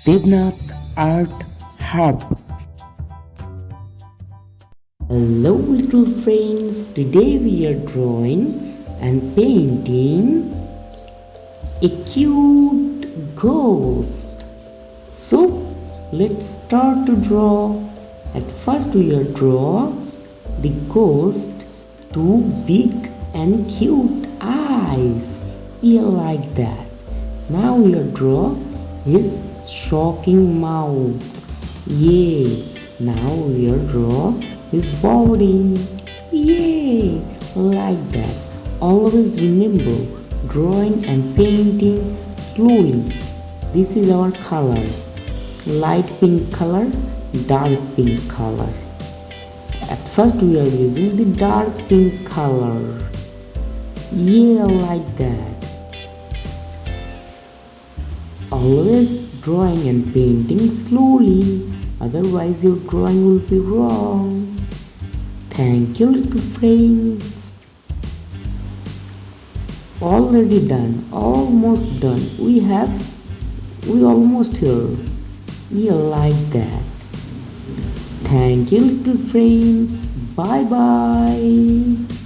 Debnath Art Hub. Hello little friends, today we are drawing and painting a cute ghost. So let's start to draw. At first we will draw the ghost, two big and cute eyes, yeah, like that. Now we will draw his shocking mouth. Yay! Now we'll draw his body. Yay! Like that. Always remember drawing and painting slowly. This is our colors. Light pink color, dark pink color. At first we are using the dark pink color. Yeah, like that. Always drawing and painting slowly, otherwise your drawing will be wrong. Thank you little friends. Already done, almost done. We almost here. Yeah, like that. Thank you little friends. Bye bye.